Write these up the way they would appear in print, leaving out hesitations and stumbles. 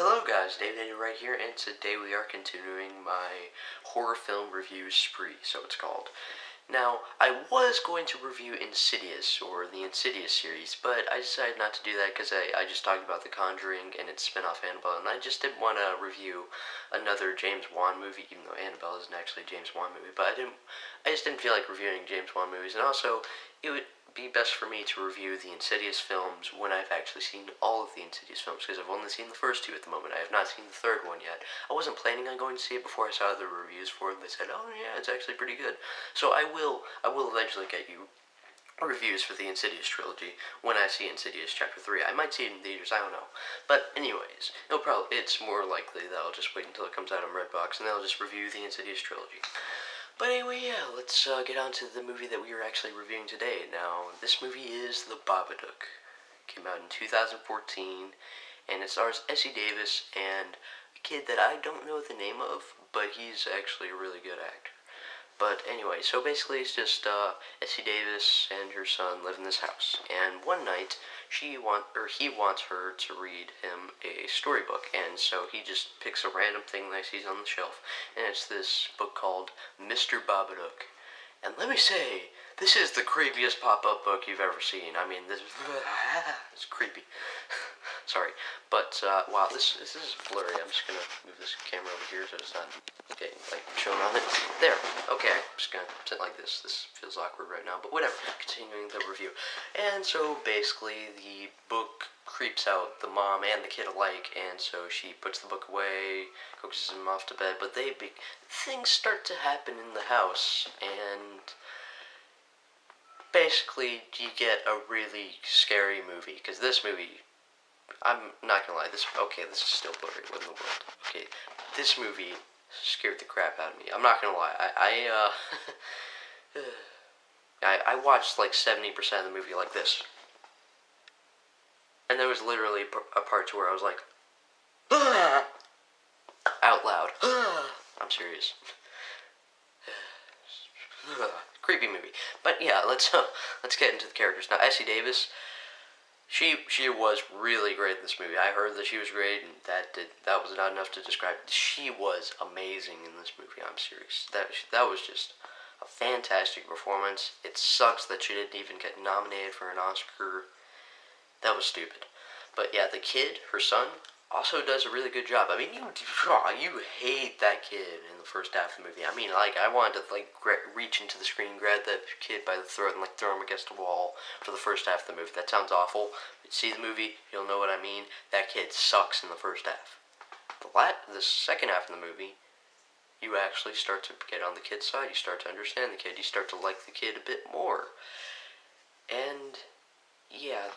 Hello guys, Davinator right here, and today we are continuing my horror film review spree, so it's called. Now, I was going to review Insidious, or the Insidious series, but I decided not to do that because I just talked about The Conjuring and its spin-off Annabelle, and I just didn't want to review another James Wan movie, even though Annabelle isn't actually a James Wan movie, but I just didn't feel like reviewing James Wan movies, and also, it would be best for me to review the Insidious films when I've actually seen all of the Insidious films, because I've only seen the first two at the moment. I have not seen the third one yet. I wasn't planning on going to see it before I saw the reviews for it. They said, oh yeah, it's actually pretty good. So I will eventually get you reviews for the Insidious trilogy when I see Insidious Chapter 3. I might see it in theaters, I don't know. But anyways, it's more likely that I'll just wait until it comes out on Redbox and I'll just review the Insidious trilogy. But anyway, yeah, let's get on to the movie that we are actually reviewing today. Now, this movie is The Babadook. It came out in 2014, and it stars Essie Davis and a kid that I don't know the name of, but he's actually a really good actor. But anyway, so basically it's just Essie Davis and her son live in this house, and one night he wants her to read him a storybook, and so he just picks a random thing that he sees on the shelf, and it's this book called Mr. Babadook. And let me say, this is the creepiest pop-up book you've ever seen. I mean, this it's creepy. Sorry, but wow, this is blurry. I'm just gonna move this camera over here so it's not getting shown on it. There. Okay, I'm just gonna sit like this. This feels awkward right now, but whatever. Continuing the review. And so basically, the book creeps out the mom and the kid alike, and so she puts the book away, coaxes him off to bed. But things start to happen in the house, and basically you get a really scary movie, because this movie, I'm not gonna lie, this is still blurry, what in the world? Okay, this movie scared the crap out of me. I'm not gonna lie, I watched like 70% of the movie like this. And there was literally a part where I was like, ah! Out loud. I'm serious. Creepy movie. But yeah, let's get into the characters. Now, Essie Davis, she was really great in this movie. I heard that she was great, and that was not enough to describe. She was amazing in this movie. I'm serious. That was just a fantastic performance. It sucks that she didn't even get nominated for an Oscar. That was stupid. But yeah, the kid, her son, also does a really good job. I mean, you hate that kid in the first half of the movie. I mean, I wanted to reach into the screen, grab that kid by the throat, and throw him against the wall for the first half of the movie. That sounds awful. But see the movie, you'll know what I mean. That kid sucks in the first half. The second half of the movie, you actually start to get on the kid's side. You start to understand the kid. You start to like the kid a bit more. And yeah,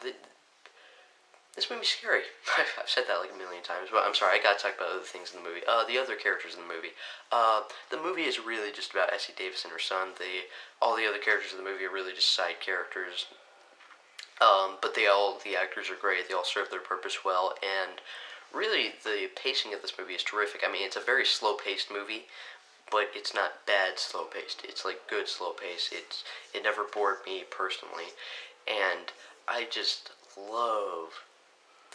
this movie's scary. I've said that like a million times, but I'm sorry, I gotta talk about other things in the movie. The other characters in the movie. The movie is really just about Essie Davis and her son. All the other characters in the movie are really just side characters. But the actors are great. They all serve their purpose well, and really, the pacing of this movie is terrific. I mean, it's a very slow-paced movie, but it's not bad slow-paced. It's like good slow-pace. It never bored me personally, and I just love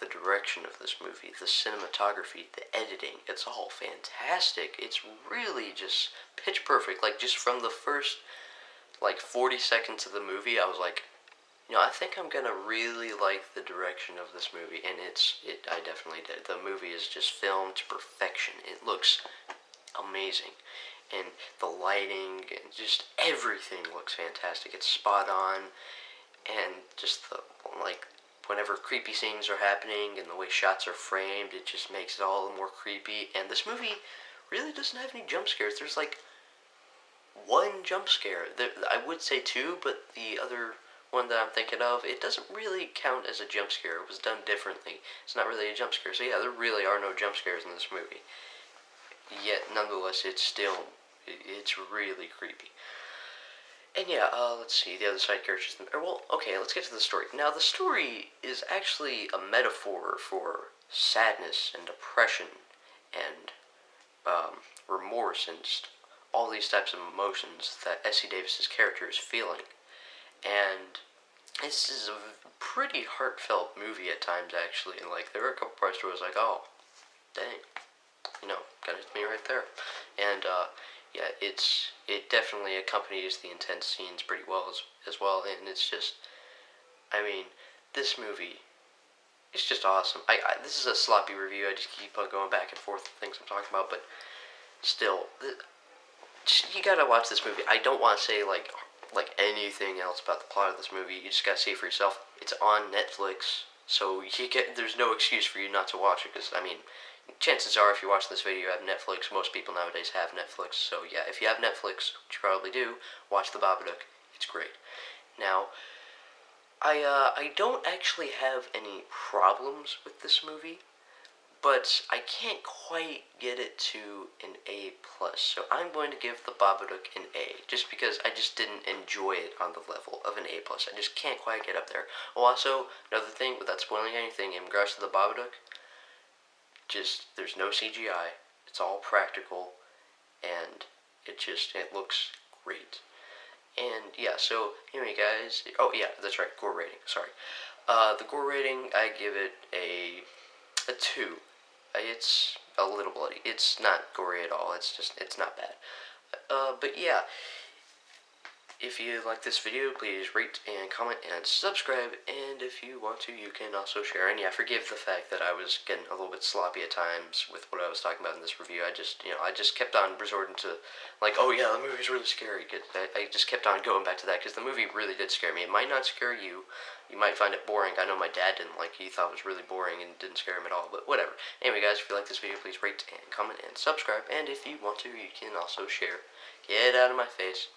the direction of this movie, the cinematography, the editing. It's all fantastic. It's really just pitch perfect. Like, just from the first 40 seconds of the movie, I was like, I think I'm gonna really like the direction of this movie, and I definitely did. The movie is just filmed to perfection. It looks amazing, and the lighting and just everything looks fantastic. It's spot on, and just whenever creepy scenes are happening and the way shots are framed, it just makes it all the more creepy. And this movie really doesn't have any jump scares. There's one jump scare. I would say two, but the other one that I'm thinking of, it doesn't really count as a jump scare. It was done differently. It's not really a jump scare. So yeah, there really are no jump scares in this movie. Yet, nonetheless, it's really creepy. And yeah, let's see, the other side characters. Well, okay, let's get to the story. Now, the story is actually a metaphor for sadness and depression and remorse and just all these types of emotions that Essie Davis's character is feeling. And this is a pretty heartfelt movie at times, actually. There were a couple parts where I was like, oh, dang, kind of hit me right there. And yeah, it definitely accompanies the intense scenes pretty well as well. And it's just, I mean, this movie. It's just awesome. This is a sloppy review. I just keep on going back and forth with things I'm talking about, but still, you gotta watch this movie. I don't want to say like anything else about the plot of this movie. You just gotta see it for yourself. It's on Netflix, so there's no excuse for you not to watch it. Because I mean, chances are, if you watch this video, you have Netflix. Most people nowadays have Netflix. So yeah, if you have Netflix, which you probably do, watch The Babadook. It's great. Now, I don't actually have any problems with this movie, but I can't quite get it to an A plus. So I'm going to give The Babadook an A, just because I just didn't enjoy it on the level of an A plus. I just can't quite get up there. Oh, also, another thing, without spoiling anything, in regards to The Babadook, just there's no CGI. It's all practical, and it looks great. And yeah, so anyway, guys. Oh yeah, that's right. Gore rating. Sorry. The gore rating, I give it a 2. It's a little bloody. It's not gory at all. It's not bad. But yeah, if you like this video, please rate and comment and subscribe. And if you want to, you can also share. And yeah, forgive the fact that I was getting a little bit sloppy at times with what I was talking about in this review. I just kept on resorting to, like, oh yeah, the movie's really scary. I just kept on going back to that because the movie really did scare me. It might not scare you. You might find it boring. I know my dad didn't like it. He thought it was really boring and didn't scare him at all. But whatever. Anyway, guys, if you like this video, please rate and comment and subscribe. And if you want to, you can also share. Get out of my face.